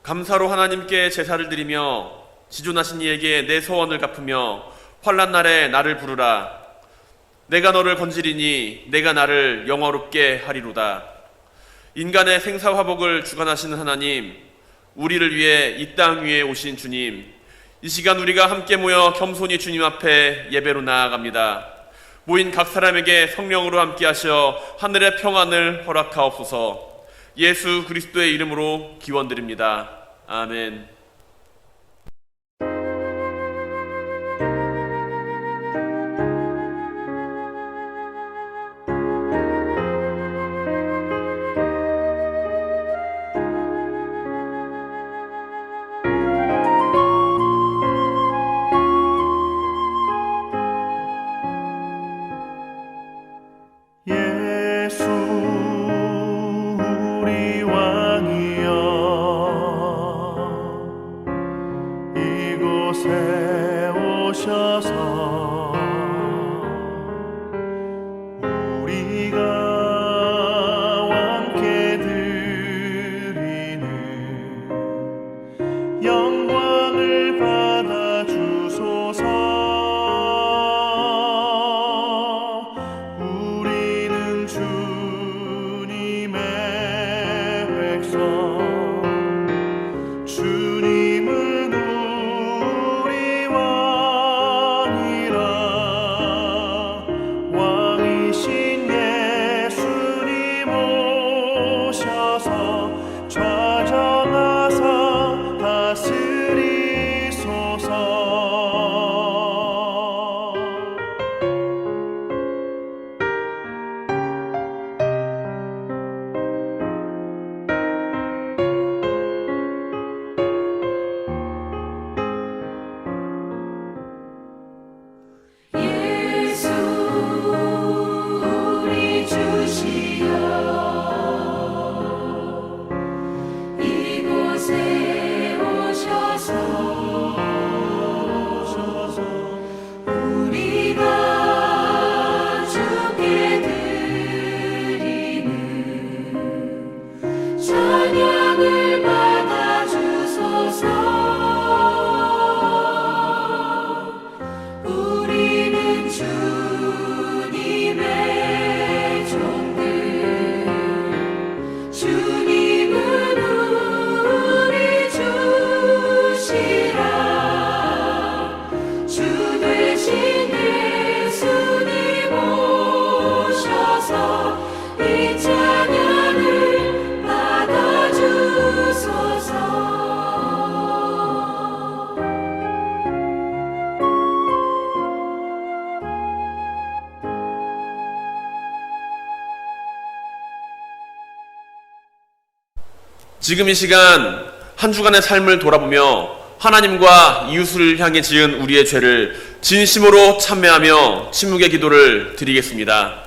감사로 하나님께 제사를 드리며 지존하신 이에게 내 소원을 갚으며 환난 날에 나를 부르라. 내가 너를 건지리니 내가 나를 영화롭게 하리로다. 인간의 생사화복을 주관하시는 하나님, 우리를 위해 이 땅 위에 오신 주님, 이 시간 우리가 함께 모여 겸손히 주님 앞에 예배로 나아갑니다. 모인 각 사람에게 성령으로 함께 하셔 하늘의 평안을 허락하옵소서. 예수 그리스도의 이름으로 기원드립니다. 아멘. 예수 우리 왕이여, 이곳에 오셔서 우리가 왕께 드리는 영광을 받아 주소서. 주님은 우리 왕이라. 왕이신 예수님 오셔서 좌정하사 다스리소서. 지금 이 시간 한 주간의 삶을 돌아보며 하나님과 이웃을 향해 지은 우리의 죄를 진심으로 참회하며 침묵의 기도를 드리겠습니다.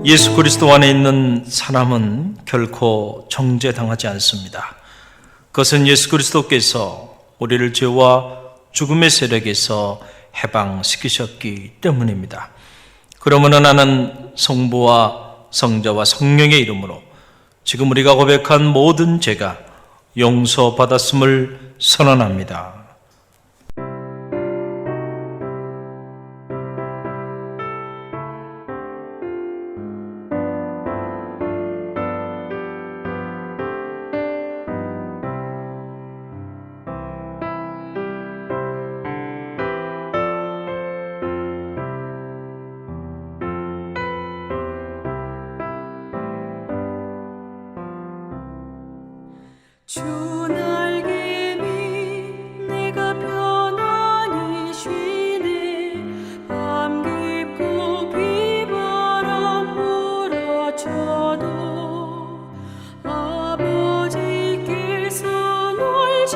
예수 그리스도 안에 있는 사람은 결코 정죄당하지 않습니다. 그것은 예수 그리스도께서 우리를 죄와 죽음의 세력에서 해방시키셨기 때문입니다. 그러므로 나는 성부와 성자와 성령의 이름으로 지금 우리가 고백한 모든 죄가 용서받았음을 선언합니다. 주 날개 밑 내가 편안히 쉬네. 밤 깊고 비바람 몰아쳐도 아버지께서 널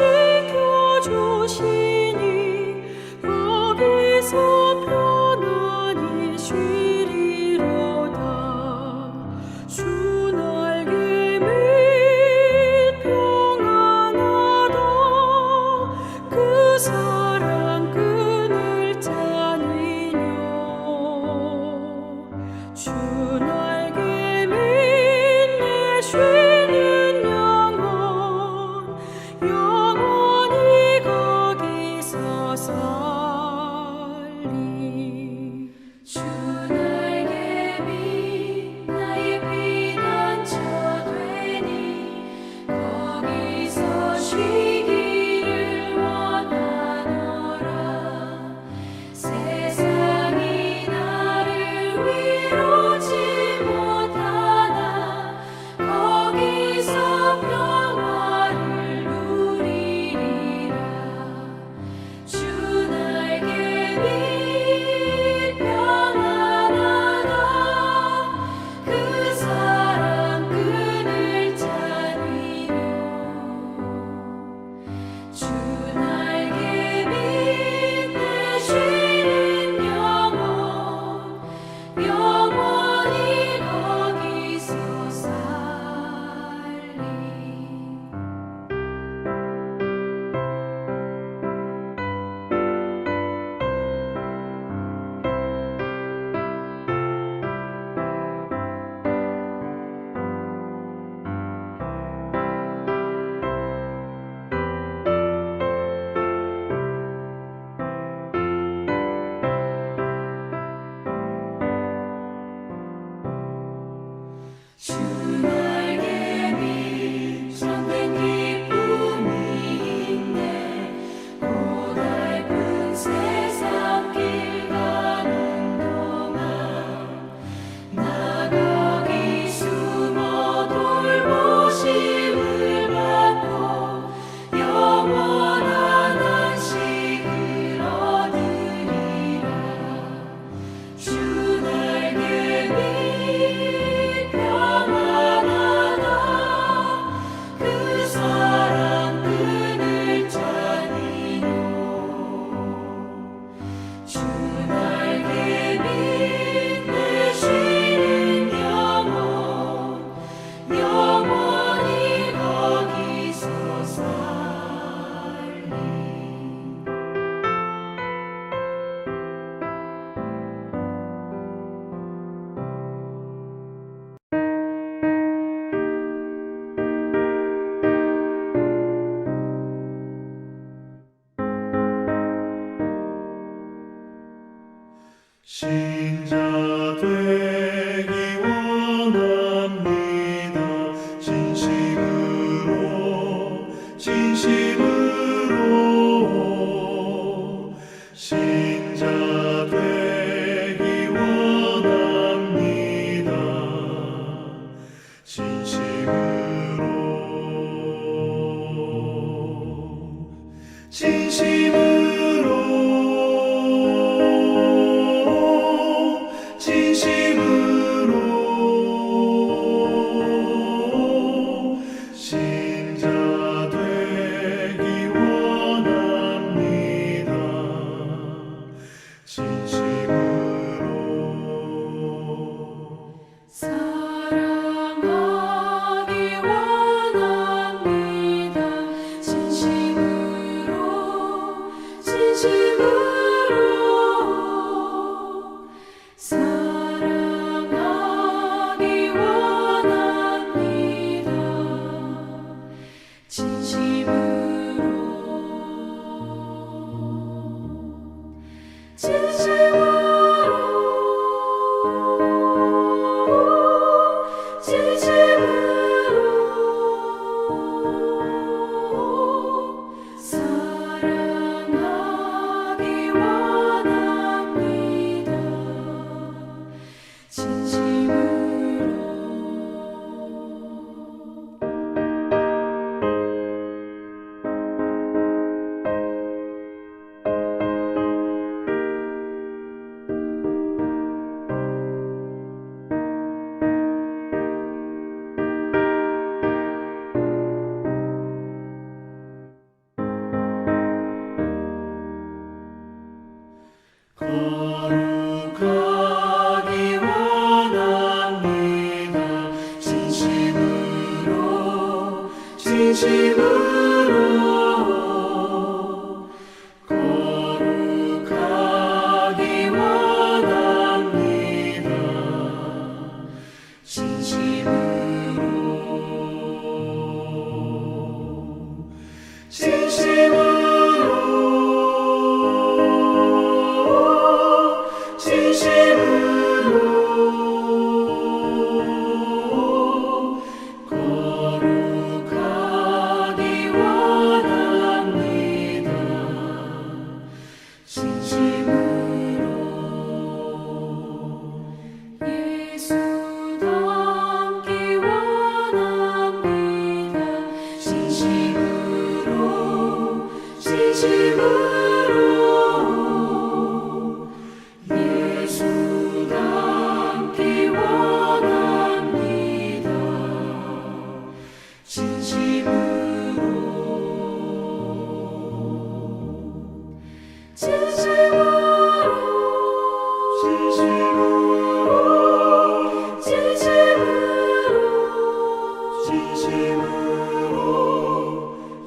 지켜주시니 거기서 편안히 쉬리로다. 주 날개 밑 평안하다. 그 사랑 끈을 짜니뇨. 주 날개 밑 내 쉬는 영혼 영원히 거기서 살리. 주 날개 밑 나의 피난처 되니 거기서 쉬기를 원하노라. 세상이 나를 위로치 못하나 거기서 평화를 누리리라. 주 날개 밑 평안하다. 그 사랑 끈을 짜니뇨. 주 날개 밑 내 쉬는 영혼 영원히 거기서 살리. 주 날개 밑 참된 기쁨이 있네. 고달픈 세상 길 가는 동안 나 거기 숨어 돌보심을 받고 영원한 안식을 얻으리라. 주 날개 밑 평안하다. 그 사랑 끈을 짜니뇨. 주 날개 밑 내 쉬는 영혼 영원히 거기서 살리. 신자 되기 원합니다. 진심으로 신자 되기 원합니다. 진심으로 신자 되기 원합니다. 진심으로 사랑하기 원합니다. 진심으로 사랑하기 원합니다. 진심으로 거룩하기 원합니다. 진심으로 거룩하기 원합니다. 거룩하기 원합니다. 진심으로 예수 닮기 원합니다. 진심으로 예수 닮기 원합니다. 진심으로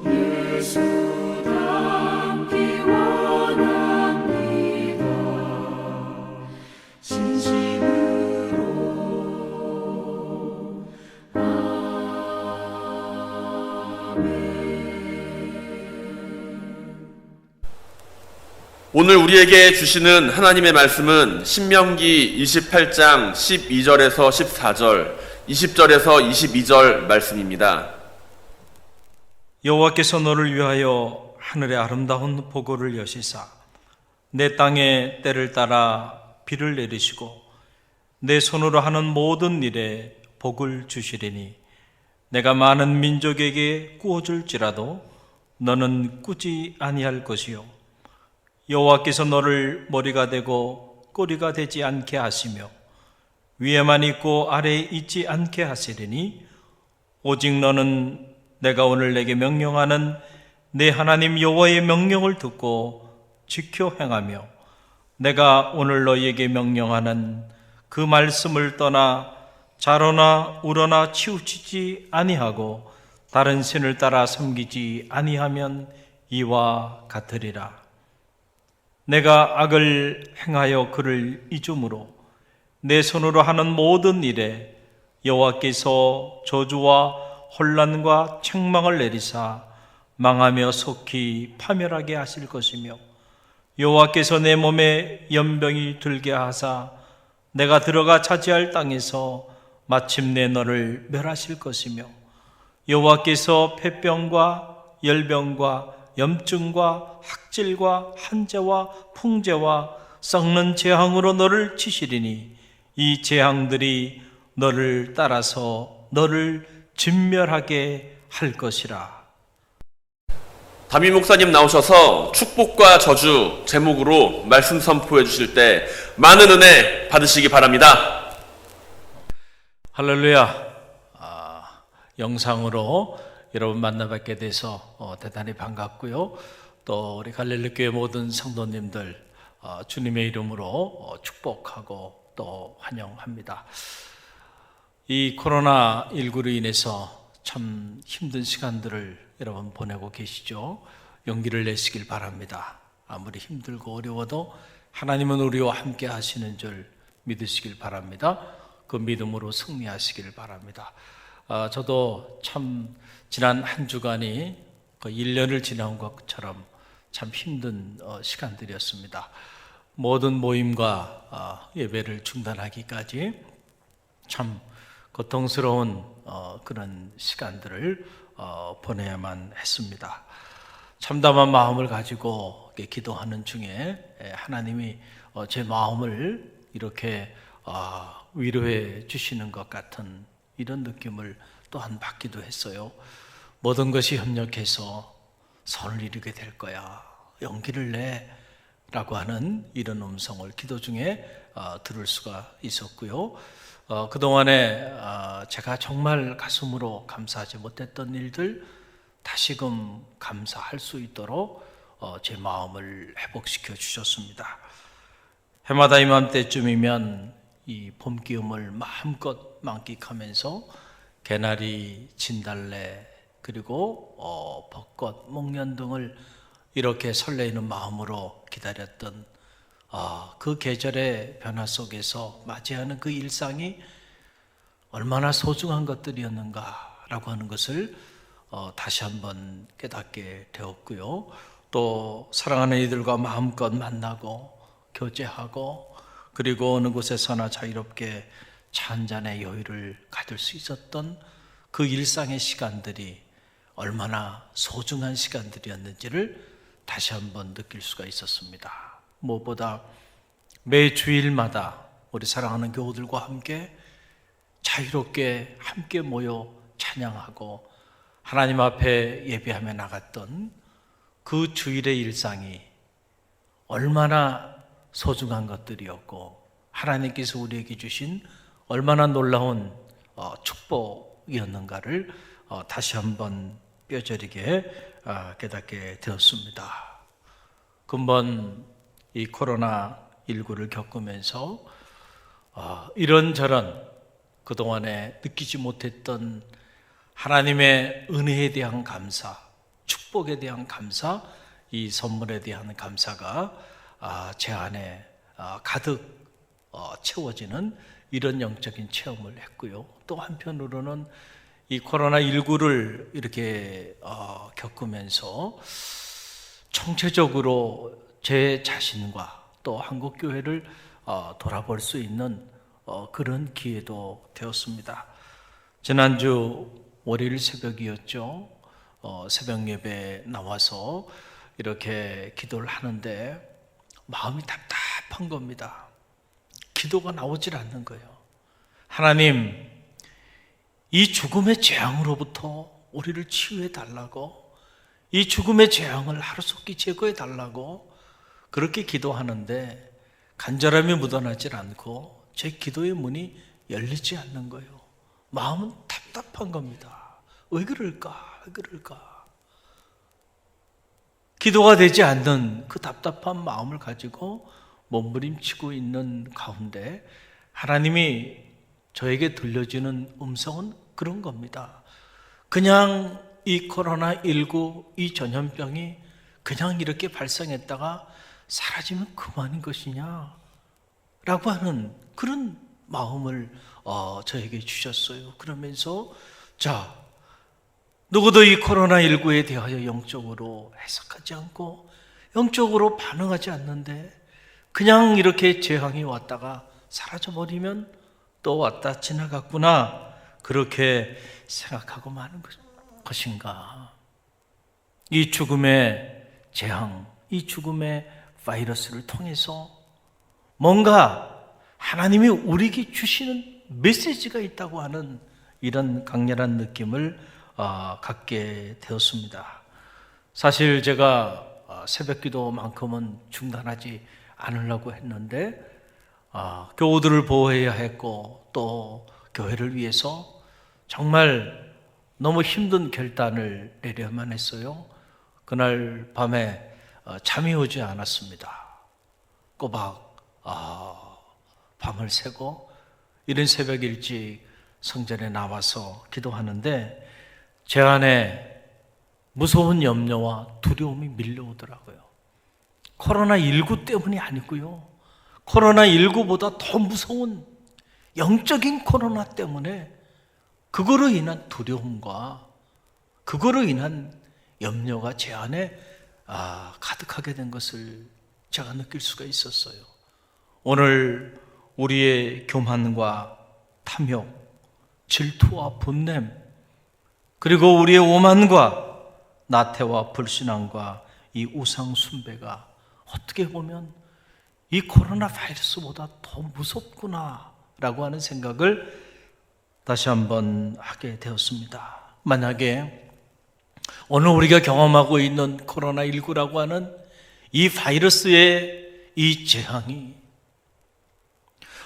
예수 닮기 원합니다. 진심으로 오늘 우리에게 주시는 하나님의 말씀은 신명기 28장 12절에서 14절, 20절에서 22절 말씀입니다. 여호와께서 너를 위하여 하늘의 아름다운 보고를 여시사 내 땅에 때를 따라 비를 내리시고 내 손으로 하는 모든 일에 복을 주시리니 내가 많은 민족에게 꾸어줄지라도 너는 꾸지 아니할 것이요 여호와께서 너를 머리가 되고 꼬리가 되지 않게 하시며 위에만 있고 아래에 있지 않게 하시리니 오직 너는 내가 오늘 내게 명령하는 내 하나님 여호와의 명령을 듣고 지켜 행하며 내가 오늘 너희에게 명령하는 그 말씀을 떠나 자로나 우러나 치우치지 아니하고 다른 신을 따라 섬기지 아니하면 이와 같으리라. 내가 악을 행하여 그를 잊음으로 내 손으로 하는 모든 일에 여호와께서 저주와 혼란과 책망을 내리사 망하며 속히 파멸하게 하실 것이며 여호와께서 내 몸에 연병이 들게 하사 내가 들어가 차지할 땅에서 마침내 너를 멸하실 것이며 여호와께서 폐병과 열병과 염증과 학질과 한재와 풍재와 썩는 재앙으로 너를 치시리니 이 재앙들이 너를 따라서 너를 진멸하게 할 것이라. 담임 목사님 나오셔서 축복과 저주 제목으로 말씀 선포해 주실 때 많은 은혜 받으시기 바랍니다. 할렐루야. 영상으로 여러분 만나뵙게 돼서 대단히 반갑고요. 또 우리 갈릴리교회 모든 성도님들 주님의 이름으로 축복하고 또 환영합니다. 이 코로나19로 인해서 참 힘든 시간들을 여러분 보내고 계시죠. 용기를 내시길 바랍니다. 아무리 힘들고 어려워도 하나님은 우리와 함께 하시는 줄 믿으시길 바랍니다. 그 믿음으로 승리하시길 바랍니다. 저도 참 지난 한 주간이 그 1년을 지난 것처럼 참 힘든 시간들이었습니다. 모든 모임과 예배를 중단하기까지 참 고통스러운 그런 시간들을 보내야만 했습니다. 참담한 마음을 가지고 기도하는 중에 하나님이 제 마음을 이렇게 위로해 주시는 것 같은 이런 느낌을 또한 받기도 했어요. 모든 것이 협력해서 선을 이루게 될 거야. 용기를 내. 라고 하는 이런 음성을 기도 중에 들을 수가 있었고요. 그동안에 제가 정말 가슴으로 감사하지 못했던 일들 다시금 감사할 수 있도록 제 마음을 회복시켜 주셨습니다. 해마다 이맘때쯤이면 이 봄 기움을 마음껏 만끽하면서 개나리, 진달래, 그리고 벚꽃, 목련 등을 이렇게 설레이는 마음으로 기다렸던 그 계절의 변화 속에서 맞이하는 그 일상이 얼마나 소중한 것들이었는가라고 하는 것을 다시 한번 깨닫게 되었고요. 또 사랑하는 이들과 마음껏 만나고 교제하고 그리고 어느 곳에서나 자유롭게 차 한 잔의 여유를 가질 수 있었던 그 일상의 시간들이 얼마나 소중한 시간들이었는지를 다시 한번 느낄 수가 있었습니다. 무엇보다 매 주일마다 우리 사랑하는 교우들과 함께 자유롭게 함께 모여 찬양하고 하나님 앞에 예배하며 나갔던 그 주일의 일상이 얼마나 소중한 것들이었고 하나님께서 우리에게 주신 얼마나 놀라운 축복이었는가를 다시 한번 뼈저리게 깨닫게 되었습니다. 근본 이 코로나19를 겪으면서 이런저런 그동안에 느끼지 못했던 하나님의 은혜에 대한 감사, 축복에 대한 감사, 이 선물에 대한 감사가 제 안에 가득 채워지는 이런 영적인 체험을 했고요. 또 한편으로는 이 코로나19를 이렇게 겪으면서 총체적으로 제 자신과 또 한국교회를 돌아볼 수 있는 그런 기회도 되었습니다. 지난주 월요일 새벽이었죠. 새벽 예배에 나와서 이렇게 기도를 하는데 마음이 답답한 겁니다. 기도가 나오질 않는 거예요. 하나님, 이 죽음의 재앙으로부터 우리를 치유해 달라고, 이 죽음의 재앙을 하루속히 제거해 달라고 그렇게 기도하는데 간절함이 묻어나질 않고 제 기도의 문이 열리지 않는 거예요. 마음은 답답한 겁니다. 왜 그럴까? 왜 그럴까? 기도가 되지 않는 그 답답한 마음을 가지고 몸부림치고 있는 가운데 하나님이 저에게 들려주는 음성은 그런 겁니다. 그냥 이 코로나19 이 전염병이 그냥 이렇게 발생했다가 사라지면 그만인 것이냐 라고 하는 그런 마음을 저에게 주셨어요. 그러면서 자, 누구도 이 코로나19에 대하여 영적으로 해석하지 않고 영적으로 반응하지 않는데 그냥 이렇게 재앙이 왔다가 사라져버리면 또 왔다 지나갔구나 그렇게 생각하고 마는 것인가. 이 죽음의 재앙, 이 죽음의 바이러스를 통해서 뭔가 하나님이 우리에게 주시는 메시지가 있다고 하는 이런 강렬한 느낌을 갖게 되었습니다. 사실 제가 새벽 기도만큼은 중단하지 않으려고 했는데 교우들을 보호해야 했고 또 교회를 위해서 정말 너무 힘든 결단을 내려야만 했어요. 그날 밤에 잠이 오지 않았습니다. 꼬박 밤을 새고 이른 새벽 일찍 성전에 나와서 기도하는데 제 안에 무서운 염려와 두려움이 밀려오더라고요. 코로나19 때문이 아니고요. 코로나19보다 더 무서운 영적인 코로나 때문에 그거로 인한 두려움과 그거로 인한 염려가 제 안에 가득하게 된 것을 제가 느낄 수가 있었어요. 오늘 우리의 교만과 탐욕, 질투와 분냄, 그리고 우리의 오만과 나태와 불신앙과 이 우상 숭배가 어떻게 보면 이 코로나 바이러스보다 더 무섭구나 라고 하는 생각을 다시 한번 하게 되었습니다. 만약에 오늘 우리가 경험하고 있는 코로나19라고 하는 이 바이러스의 이 재앙이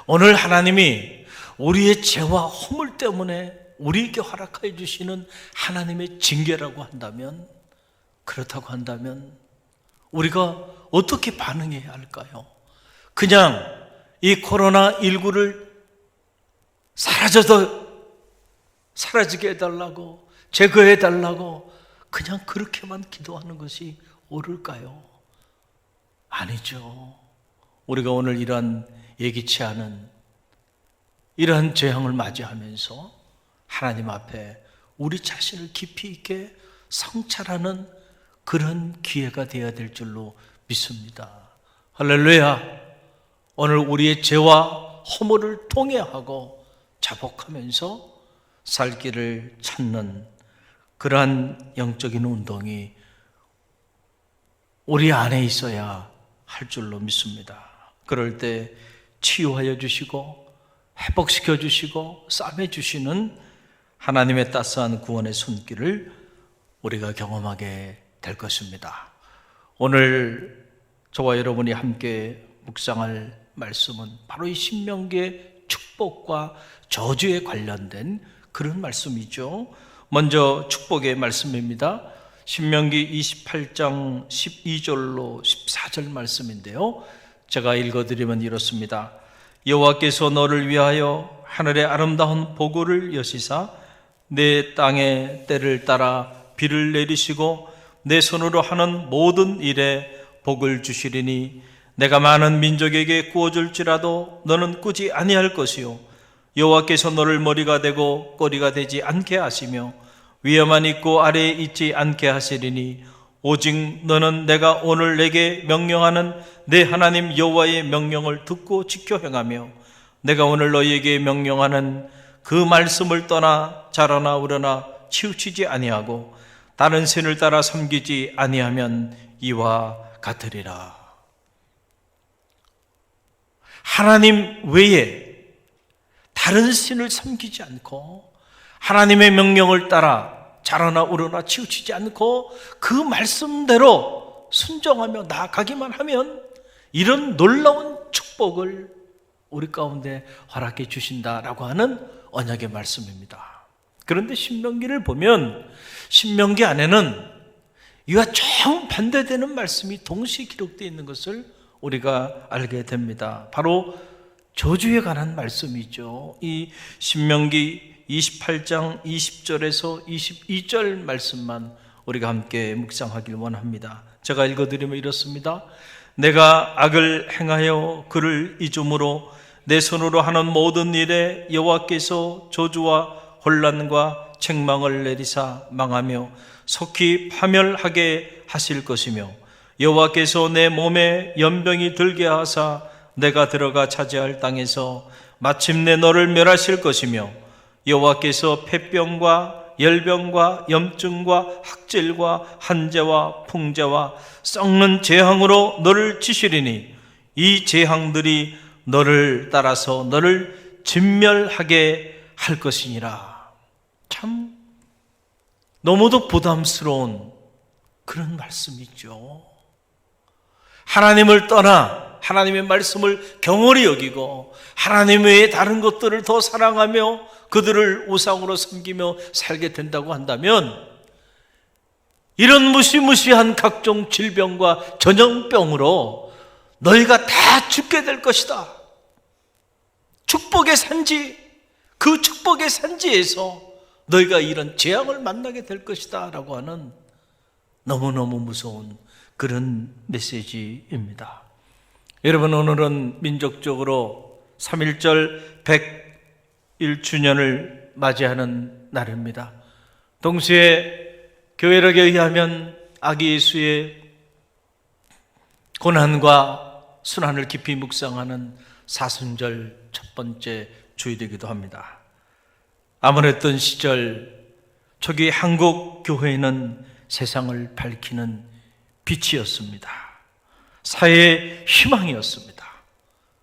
오늘 하나님이 우리의 죄와 허물 때문에 우리에게 허락해 주시는 하나님의 징계라고 한다면, 그렇다고 한다면 우리가 어떻게 반응해야 할까요? 그냥 이 코로나19를 사라지게 해달라고, 제거해달라고 그냥 그렇게만 기도하는 것이 옳을까요? 아니죠. 우리가 오늘 이러한 예기치 않은 이러한 재앙을 맞이하면서 하나님 앞에 우리 자신을 깊이 있게 성찰하는 그런 기회가 되어야 될 줄로 믿습니다. 할렐루야. 오늘 우리의 죄와 허물을 통회하고 자복하면서 살 길을 찾는 그러한 영적인 운동이 우리 안에 있어야 할 줄로 믿습니다. 그럴 때 치유하여 주시고 회복시켜 주시고 싸매 주시는 하나님의 따스한 구원의 손길을 우리가 경험하게 될 것입니다. 오늘 저와 여러분이 함께 묵상할 말씀은 바로 이 신명기의 축복과 저주에 관련된 그런 말씀이죠. 먼저 축복의 말씀입니다. 신명기 28장 12절로 14절 말씀인데요, 제가 읽어드리면 이렇습니다. 여호와께서 너를 위하여 하늘의 아름다운 보고를 여시사 내 땅의 때를 따라 비를 내리시고 내 손으로 하는 모든 일에 복을 주시리니 내가 많은 민족에게 구워줄지라도 너는 꾸지 아니할 것이요 여호와께서 너를 머리가 되고 꼬리가 되지 않게 하시며 위에만 있고 아래에 있지 않게 하시리니 오직 너는 내가 오늘 내게 명령하는 내 하나님 여호와의 명령을 듣고 지켜 행하며 내가 오늘 너희에게 명령하는 그 말씀을 떠나 자라나 우러나 치우치지 아니하고 다른 신을 따라 섬기지 아니하면 이와 같으리라. 하나님 외에 다른 신을 섬기지 않고 하나님의 명령을 따라 자라나 우러나 치우치지 않고 그 말씀대로 순종하며 나아가기만 하면 이런 놀라운 축복을 우리 가운데 허락해 주신다라고 하는 언약의 말씀입니다. 그런데 신명기를 보면 신명기 안에는 이와 정반대되는 말씀이 동시에 기록되어 있는 것을 우리가 알게 됩니다. 바로 저주에 관한 말씀이죠. 이 신명기 28장 20절에서 22절 말씀만 우리가 함께 묵상하길 원합니다. 제가 읽어드리면 이렇습니다. 내가 악을 행하여 그를 잊음으로 내 손으로 하는 모든 일에 여호와께서 저주와 혼란과 책망을 내리사 망하며 속히 파멸하게 하실 것이며 여호와께서 내 몸에 연병이 들게 하사 내가 들어가 차지할 땅에서 마침내 너를 멸하실 것이며 여호와께서 폐병과 열병과 염증과 학질과 한재와 풍재와 썩는 재앙으로 너를 치시리니 이 재앙들이 너를 따라서 너를 진멸하게 할 것이니라. 참 너무도 부담스러운 그런 말씀이죠. 하나님을 떠나 하나님의 말씀을 경홀히 여기고 하나님 외에 다른 것들을 더 사랑하며 그들을 우상으로 섬기며 살게 된다고 한다면 이런 무시무시한 각종 질병과 전염병으로 너희가 다 죽게 될 것이다. 축복의 산지, 그 축복의 산지에서 너희가 이런 재앙을 만나게 될 것이다 라고 하는 너무너무 무서운 그런 메시지입니다. 여러분, 오늘은 민족적으로 3.1절 101주년을 맞이하는 날입니다. 동시에 교회력에 의하면 아기 예수의 고난과 순환을 깊이 묵상하는 사순절 첫 번째 주일이기도 합니다. 암울했던 시절 초기 한국 교회는 세상을 밝히는 빛이었습니다. 사회의 희망이었습니다.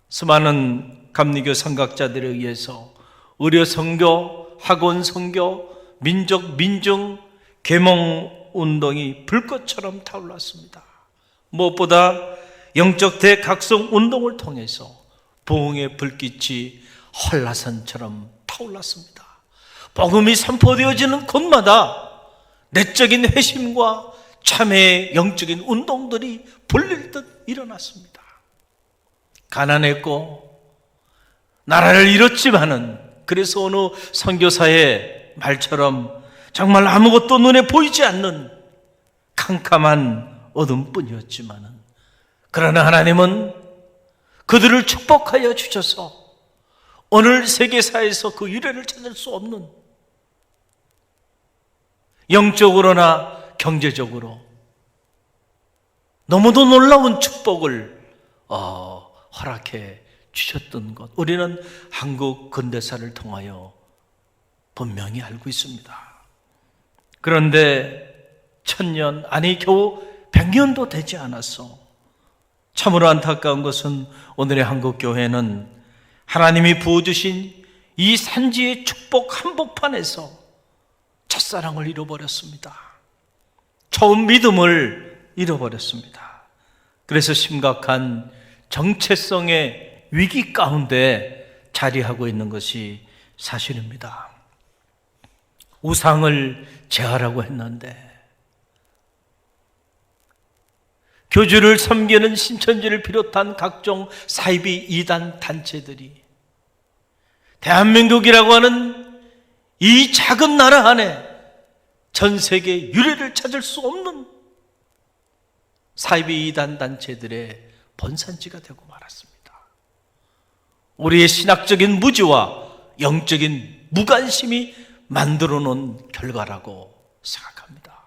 수많은 감리교 선각자들에 의해서 의료 선교, 학원 선교, 민족 민중 계몽 운동이 불꽃처럼 타올랐습니다. 무엇보다 영적 대각성 운동을 통해서 부흥의 불빛이 한라산처럼 타올랐습니다. 복음이 선포되어지는 곳마다 내적인 회심과 참회의 영적인 운동들이 불릴 듯 일어났습니다. 가난했고 나라를 잃었지만은, 그래서 어느 선교사의 말처럼 정말 아무것도 눈에 보이지 않는 캄캄한 어둠뿐이었지만은, 그러나 하나님은 그들을 축복하여 주셔서 오늘 세계사에서 그 유래를 찾을 수 없는, 영적으로나 경제적으로 너무도 놀라운 축복을 허락해 주셨던 것, 우리는 한국 근대사를 통하여 분명히 알고 있습니다. 그런데 1000년, 아니 겨우 100년도 되지 않았어. 참으로 안타까운 것은 오늘의 한국교회는 하나님이 부어주신 이 산지의 축복 한복판에서 첫사랑을 잃어버렸습니다. 처음 믿음을 잃어버렸습니다. 그래서 심각한 정체성의 위기 가운데 자리하고 있는 것이 사실입니다. 우상을 제하라고 했는데, 교주를 섬기는 신천지를 비롯한 각종 사이비 이단 단체들이 대한민국이라고 하는 이 작은 나라 안에 전 세계 유래를 찾을 수 없는 사이비 이단 단체들의 번산지가 되고 말았습니다. 우리의 신학적인 무지와 영적인 무관심이 만들어 놓은 결과라고 생각합니다.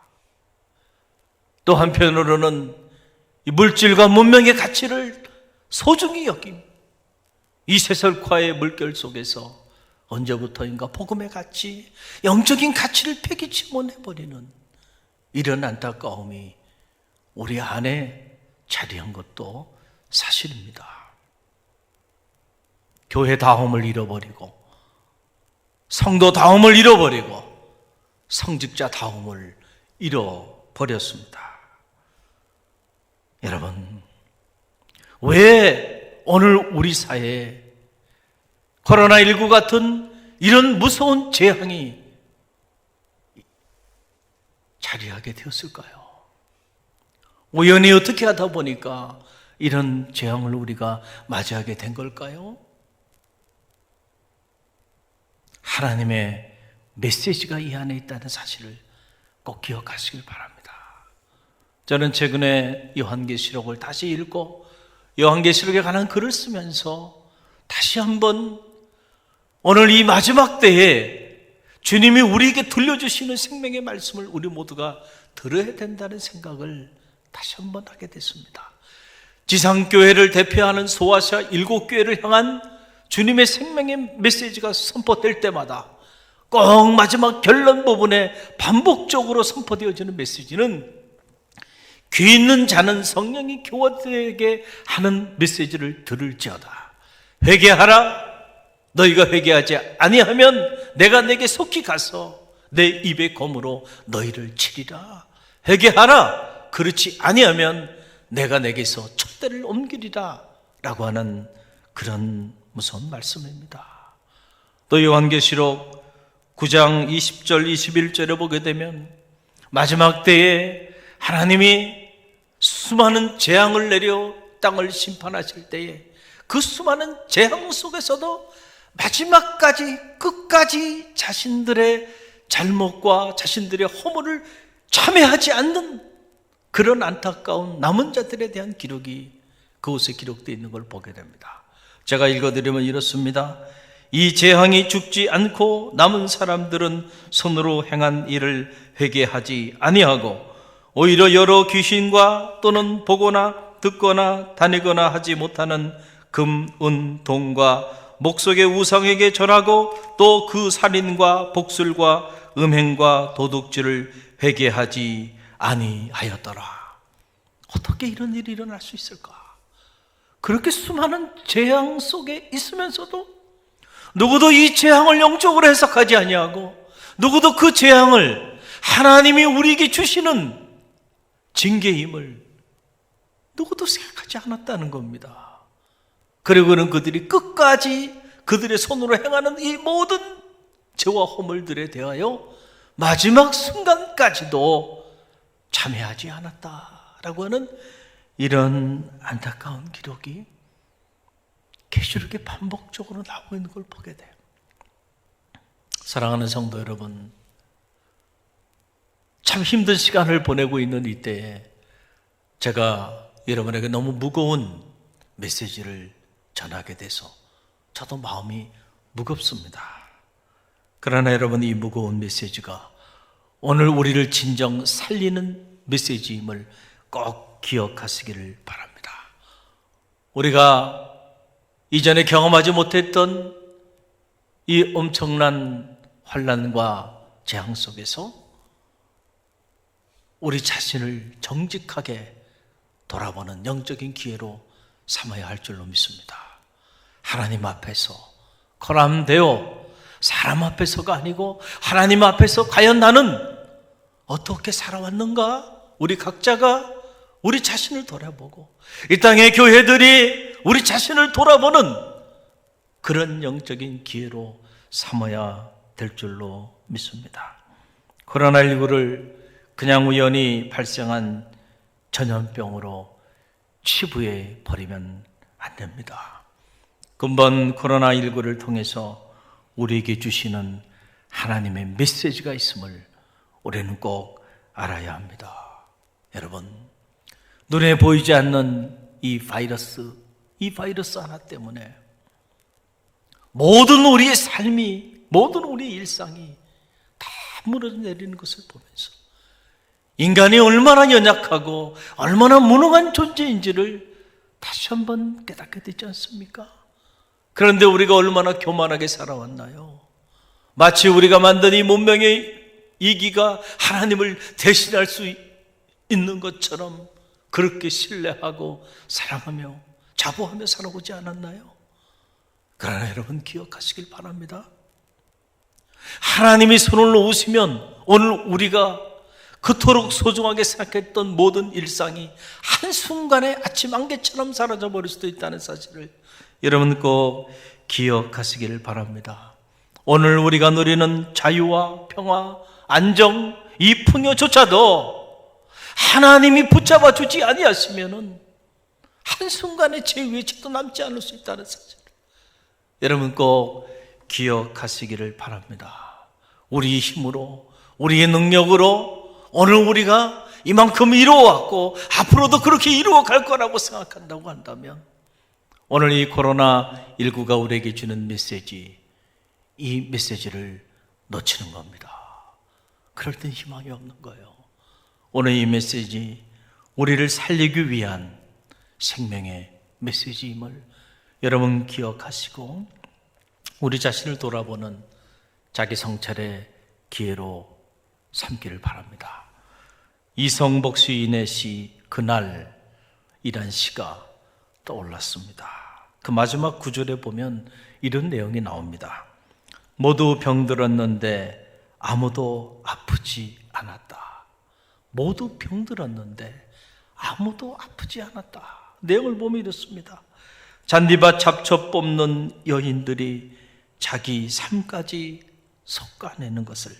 또 한편으로는 이 물질과 문명의 가치를 소중히 여김, 이 세설과의 물결 속에서 언제부터인가 복음의 가치, 영적인 가치를 폐기치 못해버리는 이런 안타까움이 우리 안에 자리한 것도 사실입니다. 교회다움을 잃어버리고, 성도다움을 잃어버리고, 성직자다움을 잃어버렸습니다. 여러분, 왜 오늘 우리 사회에 코로나19 같은 이런 무서운 재앙이 자리하게 되었을까요? 우연히 어떻게 하다 보니까 이런 재앙을 우리가 맞이하게 된 걸까요? 하나님의 메시지가 이 안에 있다는 사실을 꼭 기억하시길 바랍니다. 저는 최근에 요한계시록을 다시 읽고 요한계시록에 관한 글을 쓰면서 다시 한번 오늘 이 마지막 때에 주님이 우리에게 들려주시는 생명의 말씀을 우리 모두가 들어야 된다는 생각을 다시 한번 하게 됐습니다. 지상교회를 대표하는 소아시아 7교회를 향한 주님의 생명의 메시지가 선포될 때마다 꼭 마지막 결론 부분에 반복적으로 선포되어지는 메시지는 귀 있는 자는 성령이 교화되게 하는 메시지를 들을지어다. 회개하라. 너희가 회개하지 아니하면 내가 내게 속히 가서 내 입의 검으로 너희를 치리라. 회개하라. 그렇지 아니하면 내가 내게서 촛대를 옮기리라 라고 하는 그런 무서운 말씀입니다. 또 요한계시록 9장 20절 21절에 보게 되면 마지막 때에 하나님이 수많은 재앙을 내려 땅을 심판하실 때에 그 수많은 재앙 속에서도 마지막까지 끝까지 자신들의 잘못과 자신들의 허물을 참회하지 않는 그런 안타까운 남은 자들에 대한 기록이 그곳에 기록되어 있는 걸 보게 됩니다. 제가 읽어드리면 이렇습니다. 이 재앙이 죽지 않고 남은 사람들은 손으로 행한 일을 회개하지 아니하고 오히려 여러 귀신과 또는 보거나 듣거나 다니거나 하지 못하는 금, 은, 동과 목석의 우상에게 절하고 또 그 살인과 복술과 음행과 도둑질을 회개하지 아니하였더라. 어떻게 이런 일이 일어날 수 있을까? 그렇게 수많은 재앙 속에 있으면서도 누구도 이 재앙을 영적으로 해석하지 아니하고 누구도 그 재앙을 하나님이 우리에게 주시는 징계임을 누구도 생각하지 않았다는 겁니다. 그리고는 그들이 끝까지 그들의 손으로 행하는 이 모든 죄와 허물들에 대하여 마지막 순간까지도 참회하지 않았다라고 하는 이런 안타까운 기록이 계속 이렇게 반복적으로 나오고 있는 걸 보게 돼요. 사랑하는 성도 여러분, 참 힘든 시간을 보내고 있는 이때에 제가 여러분에게 너무 무거운 메시지를 전하게 돼서 저도 마음이 무겁습니다. 그러나 여러분, 이 무거운 메시지가 오늘 우리를 진정 살리는 메시지임을 꼭 기억하시기를 바랍니다. 우리가 이전에 경험하지 못했던 이 엄청난 환난과 재앙 속에서 우리 자신을 정직하게 돌아보는 영적인 기회로 삼아야 할 줄로 믿습니다. 하나님 앞에서 거람되어 사람 앞에서가 아니고 하나님 앞에서 과연 나는 어떻게 살아왔는가? 우리 각자가 우리 자신을 돌아보고 이 땅의 교회들이 우리 자신을 돌아보는 그런 영적인 기회로 삼아야 될 줄로 믿습니다. 코로나19를 그냥 우연히 발생한 전염병으로 치부해 버리면 안 됩니다. 근본 코로나19를 통해서 우리에게 주시는 하나님의 메시지가 있음을 우리는 꼭 알아야 합니다. 여러분, 눈에 보이지 않는 이 바이러스 하나 때문에 모든 우리의 삶이, 모든 우리의 일상이 다 무너져 내리는 것을 보면서 인간이 얼마나 연약하고 얼마나 무능한 존재인지를 다시 한번 깨닫게 되지 않습니까? 그런데 우리가 얼마나 교만하게 살아왔나요? 마치 우리가 만든 이 문명의 이기가 하나님을 대신할 수 있는 것처럼 그렇게 신뢰하고 사랑하며 자부하며 살아오지 않았나요? 그러나 여러분, 기억하시길 바랍니다. 하나님이 손을 놓으시면 오늘 우리가 그토록 소중하게 생각했던 모든 일상이 한순간에 아침 안개처럼 사라져버릴 수도 있다는 사실을 여러분 꼭 기억하시길 바랍니다. 오늘 우리가 누리는 자유와 평화, 안정, 이 풍요조차도 하나님이 붙잡아 주지 아니하시면은 한순간에 제 위에 저도 남지 않을 수 있다는 사실 여러분 꼭 기억하시기를 바랍니다. 우리의 힘으로, 우리의 능력으로 오늘 우리가 이만큼 이루어왔고 앞으로도 그렇게 이루어갈 거라고 생각한다고 한다면 오늘 이 코로나19가 우리에게 주는 메시지, 이 메시지를 놓치는 겁니다. 그럴 땐 희망이 없는 거예요. 오늘 이 메시지, 우리를 살리기 위한 생명의 메시지임을 여러분 기억하시고 우리 자신을 돌아보는 자기 성찰의 기회로 삼기를 바랍니다. 이성복 시인의 시 그날이란 시가 떠올랐습니다. 그 마지막 구절에 보면 이런 내용이 나옵니다. 모두 병들었는데 아무도 아프지 않았다. 모두 병들었는데 아무도 아프지 않았다. 내용을 보면 이렇습니다. 잔디밭 잡초 뽑는 여인들이 자기 삶까지 솎아내는 것을,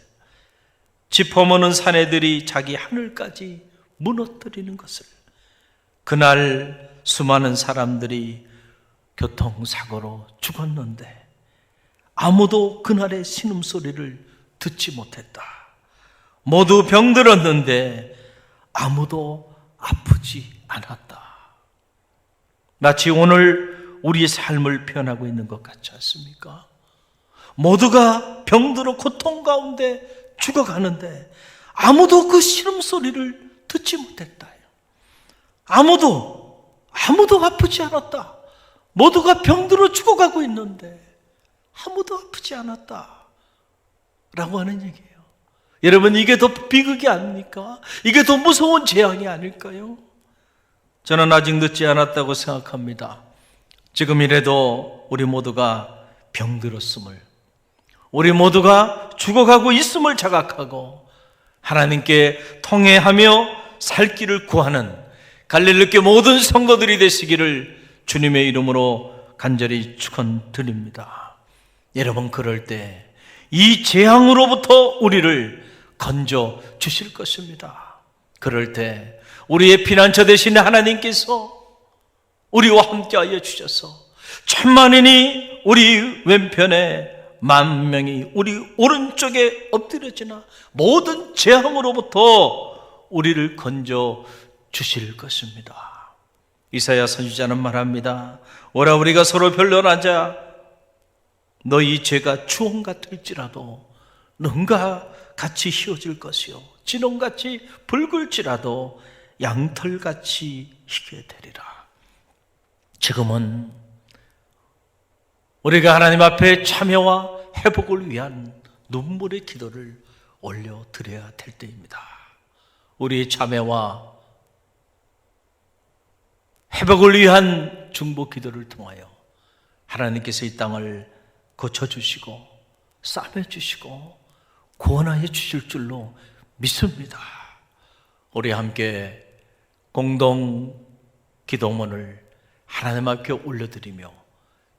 짚어먹는 사내들이 자기 하늘까지 무너뜨리는 것을, 그날 수많은 사람들이 교통사고로 죽었는데 아무도 그날의 신음소리를 듣지 못했다. 모두 병들었는데 아무도 아프지 않았다. 마치 오늘 우리의 삶을 표현하고 있는 것 같지 않습니까? 모두가 병들어 고통 가운데 죽어가는데 아무도 그 신음소리를 듣지 못했다. 아무도 아프지 않았다. 모두가 병들어 죽어가고 있는데 아무도 아프지 않았다 라고 하는 얘기예요. 여러분, 이게 더 비극이 아닙니까? 이게 더 무서운 재앙이 아닐까요? 저는 아직 늦지 않았다고 생각합니다. 지금이라도 우리 모두가 병들었음을, 우리 모두가 죽어가고 있음을 자각하고 하나님께 통회하며 살 길을 구하는 갈릴리교회 모든 성도들이 되시기를 주님의 이름으로 간절히 축원드립니다. 여러분, 그럴 때 이 재앙으로부터 우리를 건져 주실 것입니다. 그럴 때 우리의 피난처 되신 하나님께서 우리와 함께하여 주셔서 천만인이 우리 왼편에, 만명이 우리 오른쪽에 엎드려지나 모든 재앙으로부터 우리를 건져 주실 것입니다. 이사야 선지자는 말합니다. 오라 우리가 서로 변론하자. 너희 죄가 주홍 같을지라도 능가 같이 휘어질 것이요 진홍같이 붉을지라도 양털같이 희게 되리라. 지금은 우리가 하나님 앞에 참여와 회복을 위한 눈물의 기도를 올려드려야 될 때입니다. 우리의 참여와 회복을 위한 중보 기도를 통하여 하나님께서 이 땅을 고쳐주시고 싸매주시고 구원하여 주실 줄로 믿습니다. 우리 함께 공동 기도문을 하나님 앞에 올려드리며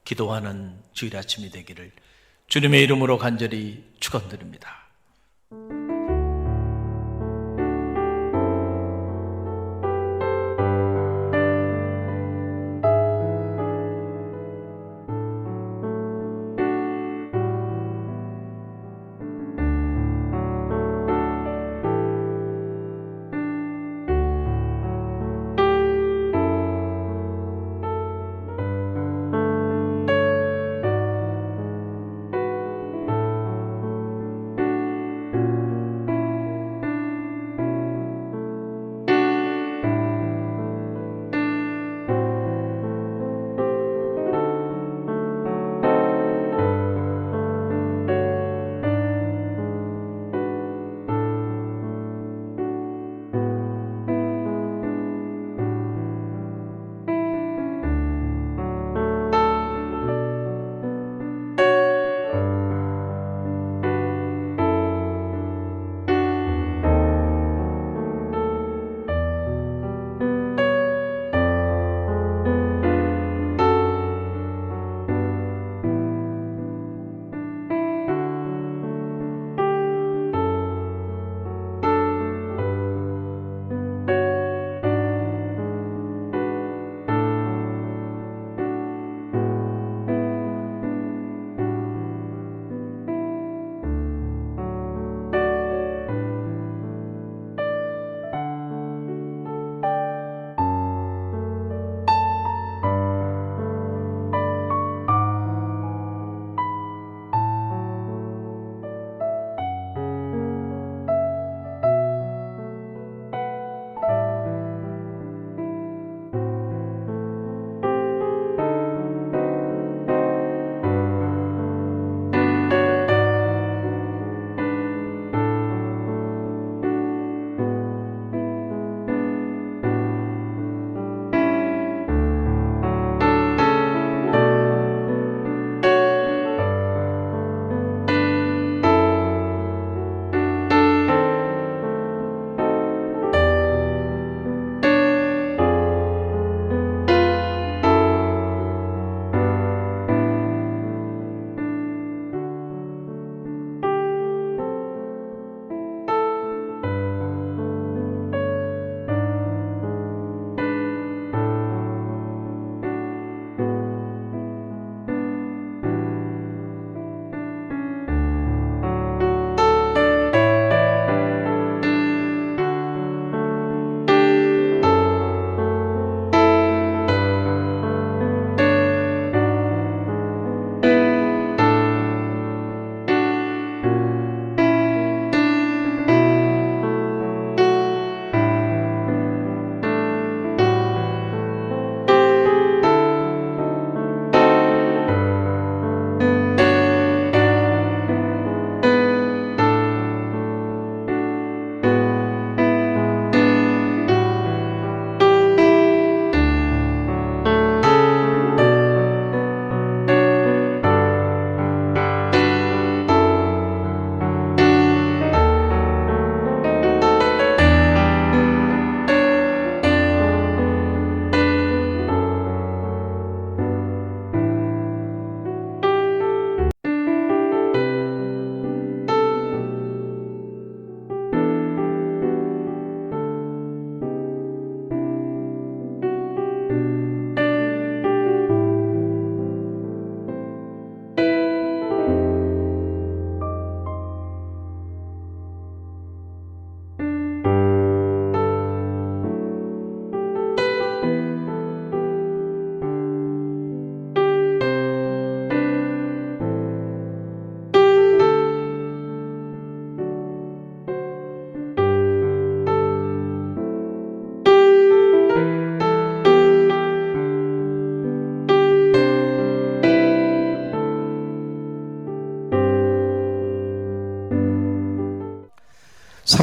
기도하는 주일 아침이 되기를 주님의 이름으로 간절히 축원드립니다.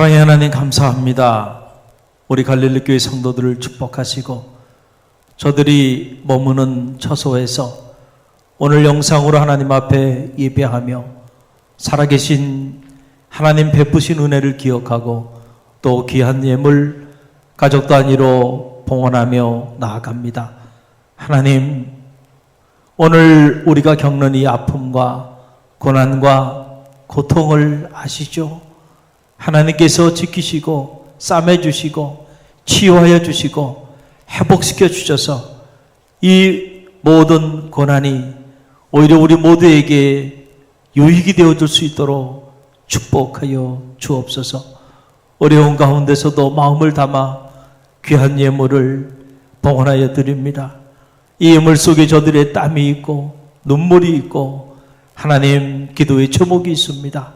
사랑의 하나님 감사합니다. 우리 갈릴리 교회 성도들을 축복하시고 저들이 머무는 처소에서 오늘 영상으로 하나님 앞에 예배하며 살아계신 하나님 베푸신 은혜를 기억하고 또 귀한 예물 가족 단위로 봉헌하며 나아갑니다. 하나님, 오늘 우리가 겪는 이 아픔과 고난과 고통을 아시죠? 하나님께서 지키시고 싸매주시고 치유하여 주시고 회복시켜 주셔서 이 모든 고난이 오히려 우리 모두에게 유익이 되어줄 수 있도록 축복하여 주옵소서. 어려운 가운데서도 마음을 담아 귀한 예물을 봉헌하여 드립니다. 이 예물 속에 저들의 땀이 있고 눈물이 있고 하나님 기도의 제목이 있습니다.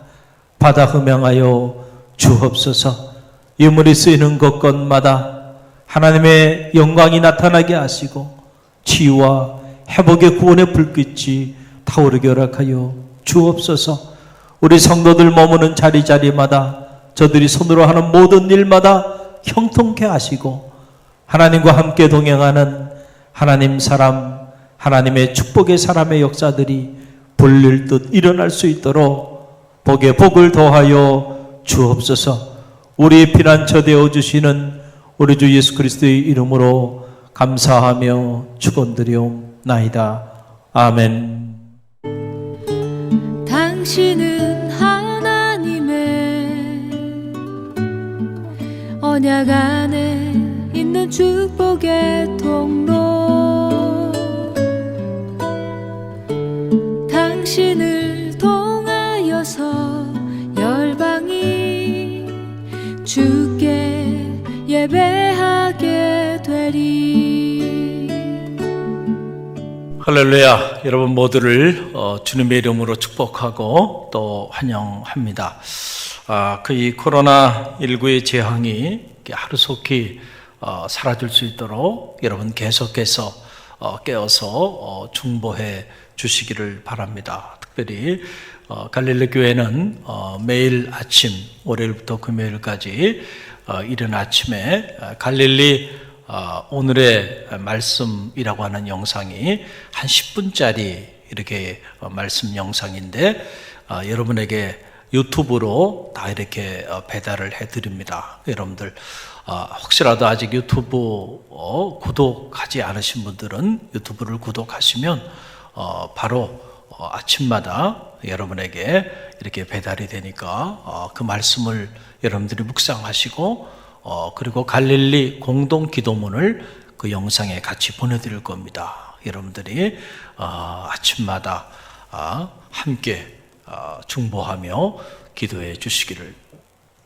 받아 흠양하여 주옵소서. 예물이 쓰이는 곳곳마다 하나님의 영광이 나타나게 하시고 치유와 회복의 구원의 불빛이 타오르게 허락하여 주옵소서. 우리 성도들 머무는 자리자리마다 저들이 손으로 하는 모든 일마다 형통케 하시고 하나님과 함께 동행하는 하나님 사람, 하나님의 축복의 사람의 역사들이 불릴 듯 일어날 수 있도록 복에 복을 더하여 주옵소서. 우리의 피난처 되어주시는 우리 주 예수 그리스도의 이름으로 감사하며 축원드리옵나이다. 아멘. 당신은 하나님의 언약 안에 있는 축복의 통로, 당신을 통하여서 열방이 주께 예배하게 되리. 할렐루야. 여러분 모두를 주님의 이름으로 축복하고 또 환영합니다. 이 코로나19의 재앙이 하루속히 사라질 수 있도록 여러분 계속해서 깨어서 중보해 주시기를 바랍니다. 특별히 갈릴리 교회는 매일 아침 월요일부터 금요일까지 이른 아침에 갈릴리 오늘의 말씀이라고 하는 영상이 한 10분짜리 이렇게 말씀 영상인데 여러분에게 유튜브로 다 이렇게 배달을 해드립니다. 여러분들 혹시라도 아직 유튜브 구독하지 않으신 분들은 유튜브를 구독하시면 바로 아침마다 여러분에게 이렇게 배달이 되니까 그 말씀을 여러분들이 묵상하시고 그리고 갈릴리 공동 기도문을 그 영상에 같이 보내드릴 겁니다. 여러분들이 아침마다 함께 중보하며 기도해 주시기를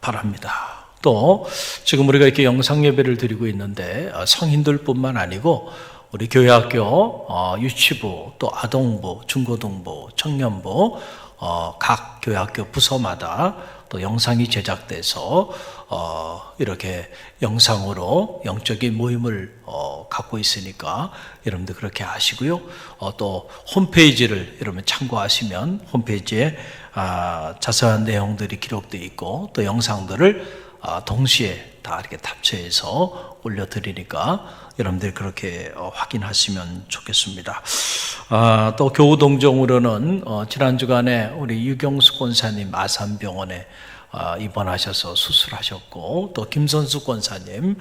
바랍니다. 또 지금 우리가 이렇게 영상 예배를 드리고 있는데 성인들뿐만 아니고 우리 교회학교 유치부 또 아동부, 중고등부, 청년부 각 교회학교 부서마다 또 영상이 제작돼서 이렇게 영상으로 영적인 모임을 갖고 있으니까 여러분들 그렇게 하시고요. 또 홈페이지를 여러분 참고하시면 홈페이지에 자세한 내용들이 기록되어 있고 또 영상들을 동시에 다 이렇게 탑재해서 올려드리니까 여러분들 그렇게 확인하시면 좋겠습니다. 또 교우동정으로는 지난 주간에 우리 유경수 권사님 아산병원에 입원하셔서 수술하셨고 또 김선수 권사님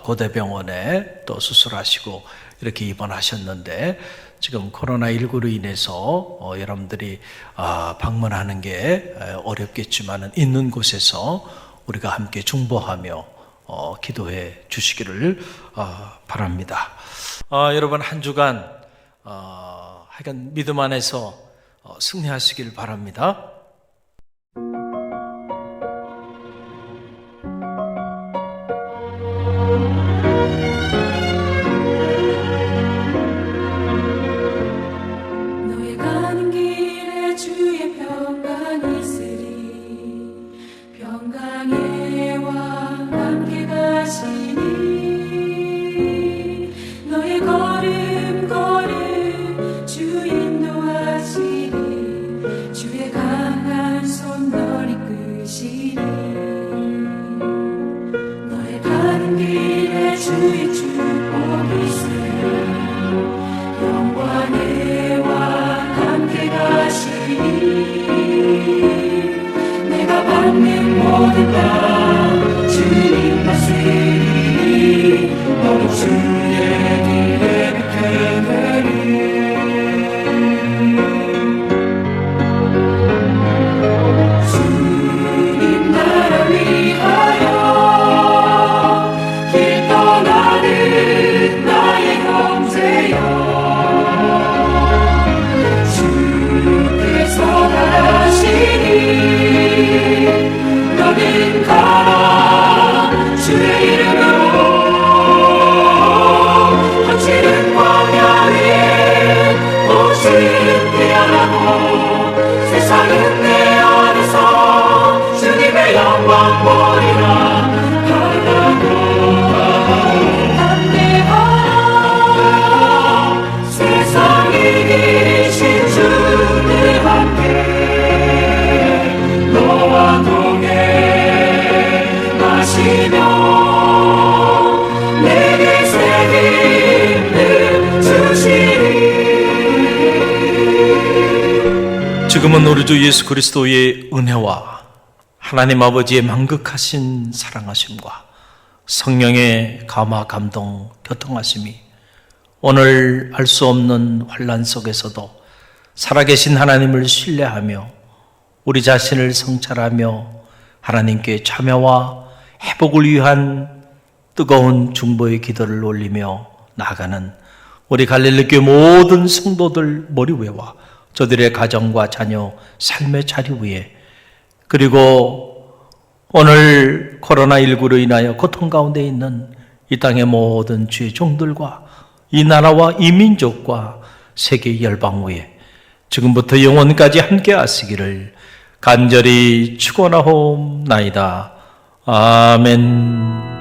고대병원에 또 수술하시고 이렇게 입원하셨는데 지금 코로나19로 인해서 여러분들이 방문하는 게 어렵겠지만 있는 곳에서 우리가 함께 중보하며 기도해 주시기를 바랍니다. 여러분 한 주간 하여간 믿음 안에서 승리하시길 바랍니다. 너의 가는 길에 주의 평강이 있으리 평강의 왕 함께 가시니 너의 걸음 걸음 주 인도하시니 주의 강한 손 널 이끄시니 주의 축복이 있으리 영원히 내와 함께 가시니 내가 받는 모든 것 주님 다스리니 너도 주의 길에 빛게 되리 주님 나라 위하여 길 떠나는 나의 형제여 주께서 가라시니 너는 가라 주의 이름으로 거칠은 광야 위에 오신 피하라고 세상은 내 안에서 주님의 영광 보리라 세상이 이기신 주님 함께 너와 동행하시며 내게 새 힘을 주시리 지금은 우리 주 예수 그리스도의 은혜와 하나님 아버지의 만극하신 사랑하심과 성령의 감화 감동 교통하심이 오늘 알 수 없는 환난 속에서도 살아계신 하나님을 신뢰하며 우리 자신을 성찰하며 하나님께 참여와 회복을 위한 뜨거운 중보의 기도를 올리며 나아가는 우리 갈릴리교회 모든 성도들 머리 위와 저들의 가정과 자녀 삶의 자리 위에 그리고 오늘 코로나19로 인하여 고통 가운데 있는 이 땅의 모든 주의 종들과 이 나라와 이 민족과 세계 열방 위에 지금부터 영원까지 함께 하시기를 간절히 축원하옵나이다. 아멘.